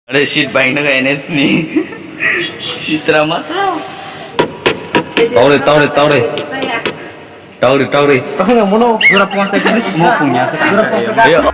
Ada shit baik nak NS ni. Citra masa. Tahu deh. Tahu deh. Tahu nggak mono? Sudah puas tadi semua punya. Ayo.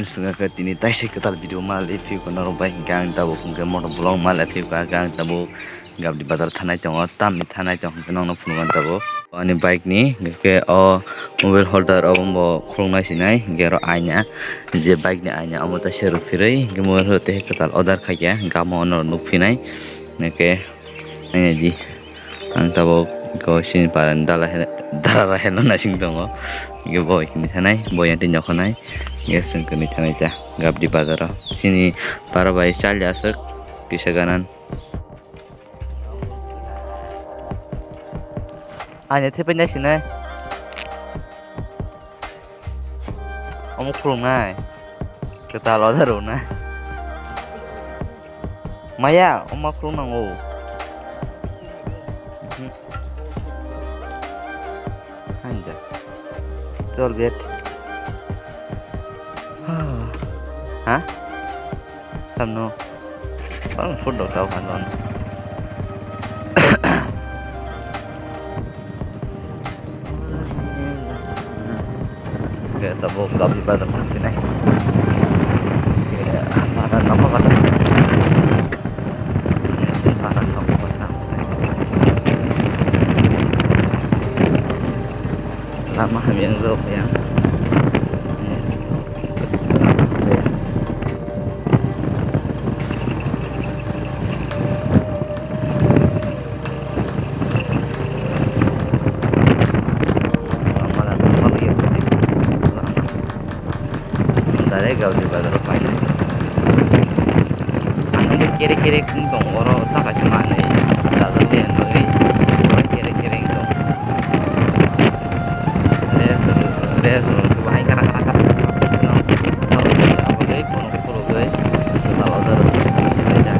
Sengaja ke tini tashi ketal video mal review ko naro baik gang tabo kungke motor vlog mal review ka gang tabo gab di bazar thanai tongo tam thanai tong kenong no phungan tabo ani bike ni ke o mobile holder ombo khulnai sinai gero aina je bike ni aina amota seru firei ge mobile hote ketal order khaya gamo no nukfinai ke ani ji ang tabo ko sin paran dala helo na sing tongo ge boy ni thanai boy anti nyokhonai yes sengkeni thanai ta gab di bazar sini para bai chal jasek kisaganan 아니 태변야 씨네 어머 그러나 그다 러다로나 마야 엄마 그러나고 한자 쫄 벳 hả làm nó có một phút đầu sau hoàn toàn Oke, kita buka di badan sini. Ya, mana nama kata? Simpanan kamu kata. Lama yang zop ya. Gak di bazar apa ini? Anu kiri-kiri kentong orang tak kasih mana ya? Tak tahu dia nanti kiri-kiri kentong. Dia suruh bahaya karak-karak. Kalau apa lagi kono gue, kalau terus saja.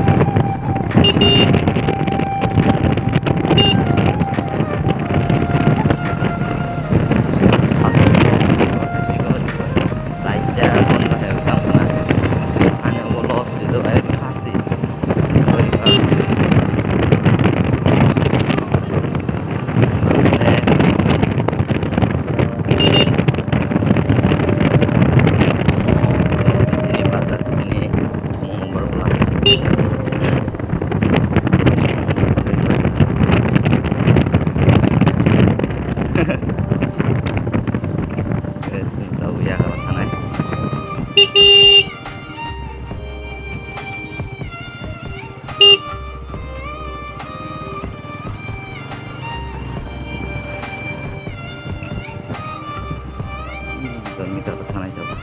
Meter ke sana coba.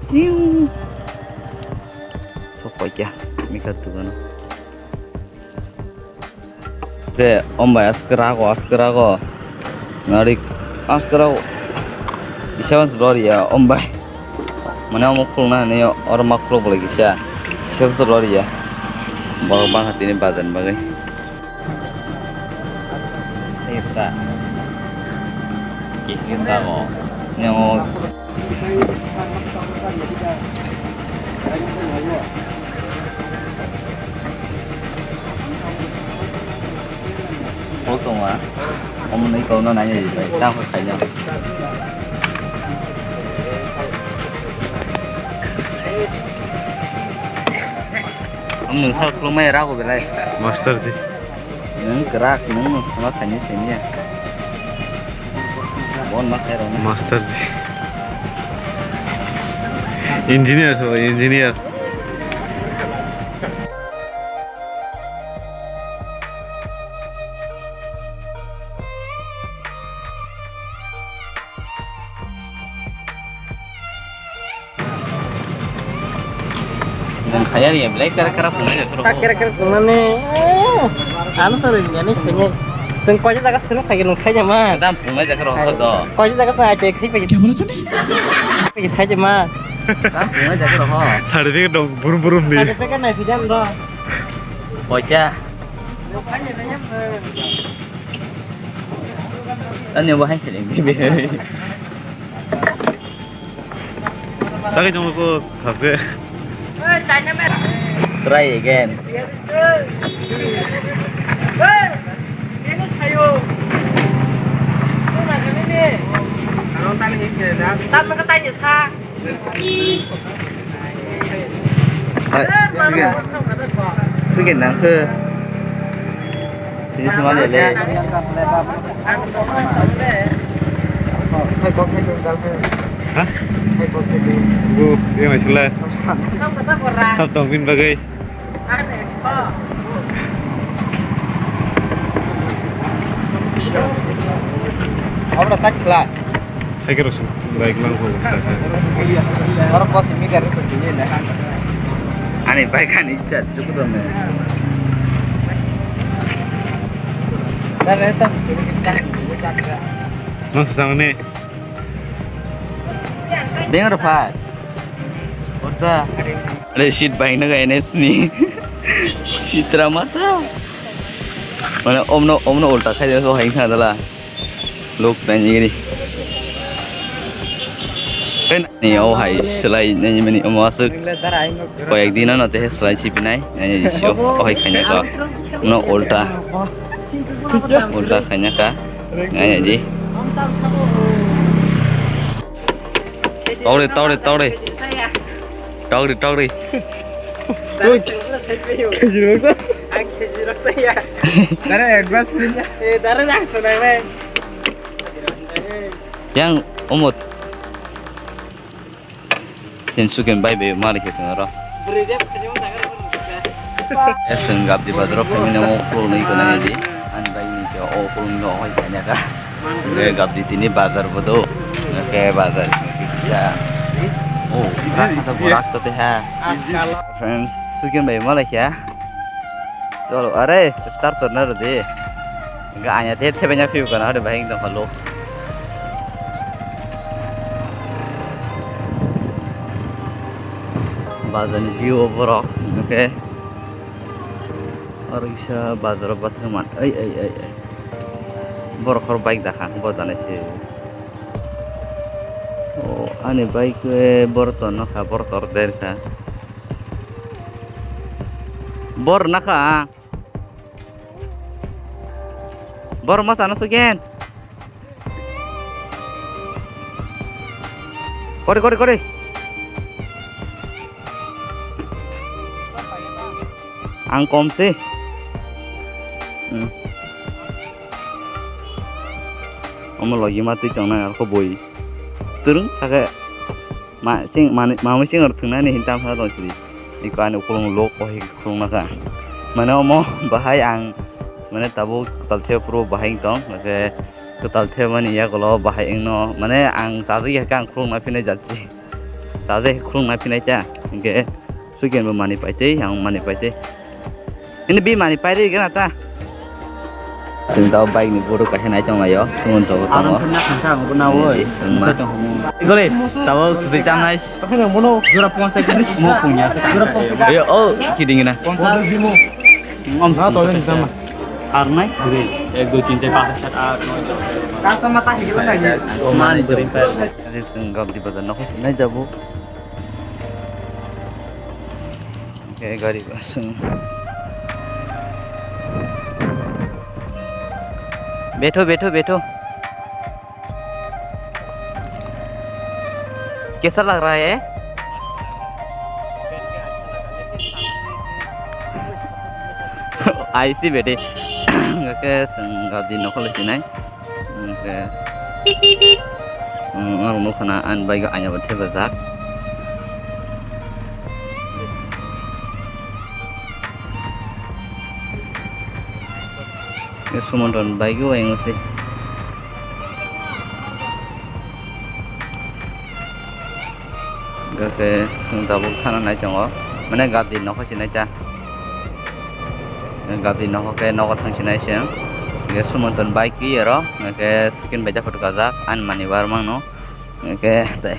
Cium. Sopoknya, mikir tuh kan. Se, omba askerago. Narik askerago. Bisa kan lori ya, omba. Mana mau kulna nih orang makhluk boleh kisah. Siapa tuh lori ya? Bang hati ini badan bagai. Bisa. Bisa kok. Yang potong ah. Om ini kau nanya gì vậy? Tao phải phải nhau. Ông nương sao không mấy rau của bên này? Master di. Nương kerak, nương sama kayaknya sini ya. Bon makai rona. Master di. Engineer so engineer. Dan kaya nih, belai kira-kira punya ya. Kira-kira punya nih. Anu sore ini sebenarnya. Seng kau aja jaga sering pakai nung saja mah. Kita punya jaga rokok doh. Kau aja jaga saya cek pakai. Pakai saja mah. Kita punya jaga rokok. Certificate dong, burum-burum nih. Ada kan naik video doh. Bocah. Anh nyoba hai sering bibi. Sakit cuma kok kafe. Try again. Sige nang ke. Sini semua lele. Hah? Dia masih lah. Sab tongpin bagai. Apa tak kelar? Saya kira sih baik langsung. Orang pos ini kan begini lah. Ani baik kan icat cukup tuh men. Dan itu suruh kita icat. Mas sang ni. Dengar Pak. Orta. Ada shit baik naga NS ni. Citra mata. Mana omno ulta khai so haing kha dala. Lok tanya gini. Kan ni oh hai selai nanya meni masuk. Koyak dinan nanti selai cipinai nanya isyo oh hai khanya ka. No ulta. Ulta khanya ka. Nanya ji. Tau deh. Yang umut. Sensuken baik be mari ke sengara. Senggap di bazar kami namo pulau ni kena jadi. An baik ni ke oh pulau ni oh banyak dah. Gap di sini bazar betul. Ke bazar. Ya. Oh, ada borak tu teh. Friends, suken baik malah ya. Chalo, are start to nar de. Enggak hanya teh banyak view kan ada baik dah follow. Bazar view overall, okay. और इसे बाजार बाथरूम आई बरखर बाइक देखा बजाने से ओ आने बाइक बरतन नखा बरतर देर खा बर नखा बर मस आना सकेन करे आं कम से lagi mati jangan aku boy terus saya mau sing artinya nih hitam hal dong sih ikan ukulung lok oh ukulung naka mana mau bahaya ang mana tabu ketal pro bahaya tong oke ketal mana ya kalau bahaya no mana ang saja ya kan ukulung napinnya jadi saja ukulung napinnya aja oke sugian bermani pasti yang mani pasti ini bi mani pasti kan ata Sing tau baik ni buru kasih naik cong ayo, sungun tau tau. Anak khasang pernah woi. Ikoli, tahu sisi cam naik. Tapi yang mana? Jurap pons tak jenis mau punya. Jurap pons. Yo, oh, kidding na. Pons ada bimu. Om dah tahu ni sama. Arnai, beri. Ek dua cinta pas set out. Kata mata hilang lagi. Omani berimpet. Ada senggap di badan aku naik jabu. Kayak gari baseng. बैठो कैसा लग रहा है आई सी बेटे के संगap di nokol sinai ke ngarung kana an bai ga anya bathe bazak Sumonton baik gue yang sih. Oke, tabuk tanah naik conggo. Mana gap di nokok sini aja. Gap di nokok ke nokok tang sini aja. Oke, sumonton baik ya roh. Oke, sekian baca foto kazak. An mani barmang no. Oke, deh.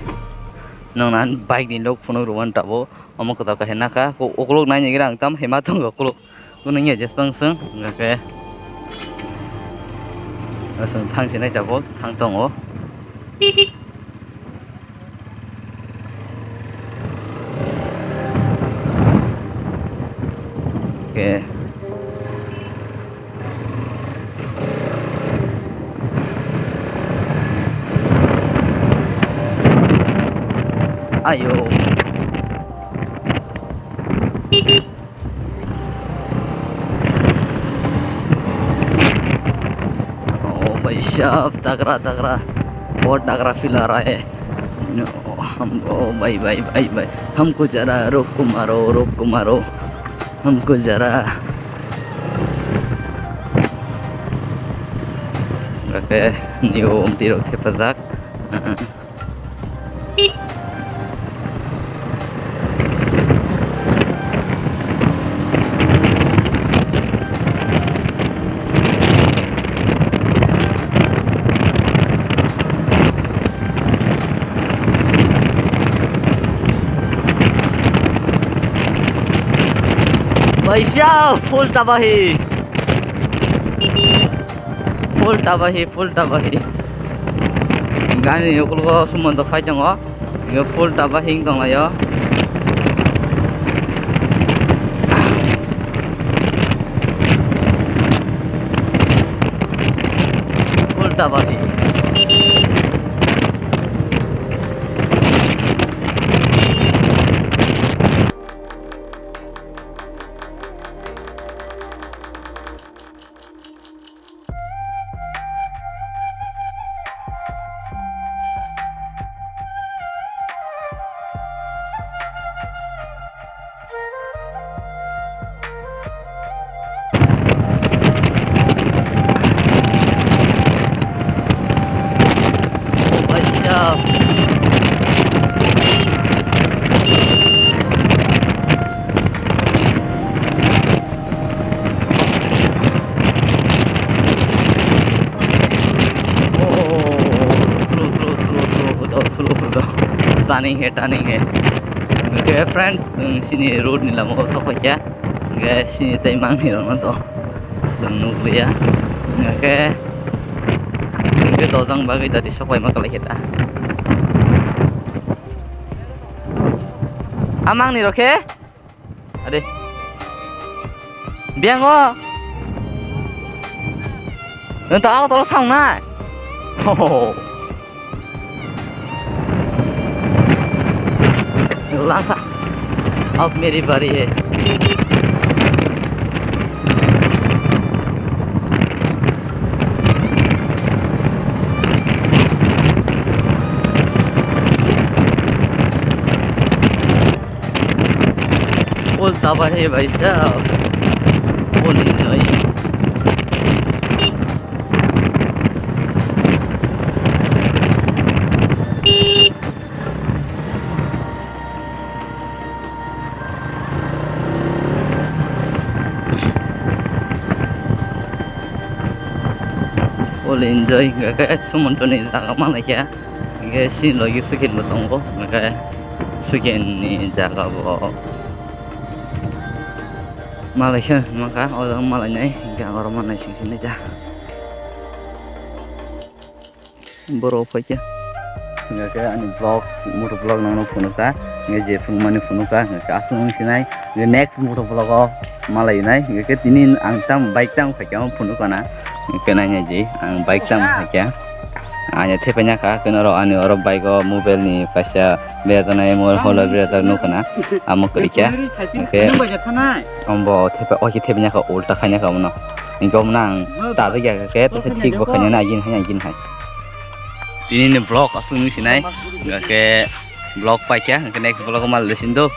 Nongan baik di nok phone ruan tabo. Omong kata kahenaka. Okuluk nanya girang tam hematong okuluk. kuning ya just bangsung enggak kayak langsung tang sini jabo tang tongo oke ayo भाई साहब तगड़ा तगड़ा बहुत तगड़ा फील आ रहा है हम ओ भाई भाई भाई भाई हमको जरा रोक को मारो हमको जरा oke nyium tirok tepesak भाई साहब full tabahi gani yokul ko sumonto phai jango yo full tabahi dong ayo full tabahi turning है okay friends sini road ni lamo sok ya okay sini tai mang ni ron to sang nu ya okay singke dozang bagai tadi sok pai makal kita amang ni roke ade biang go entah aku tolong sang na langkah अब मेरी बारी है फुल तबाह है भाई साहब full enjoy full enjoy kayak sumonto ni jaga mana ya kayak sin lagi sekian betongo kayak sekian ni jaga bo Malaysia maka orang Malanya enggak orang mana sini aja bro aja nggak kayak ani motor vlog nang phone ka nggak je phone mani phone ka nggak asung sinai nggak next motor vlog Malay nai nggak kayak tinin angtam bike tam kayak phone ka na kenanya je ang bike tam kayak hanya tepenya ka kenaro ani orang bike mobile ni pasca bezana emor hola bezana no kana amok kerja oke ombo tepenya ka ulta khanya ka mona ingko menang sa ja ke to se thik bo khanya na yin hai ini vlog asung sinai nggak ke vlog pa ke next vlog mal lesin do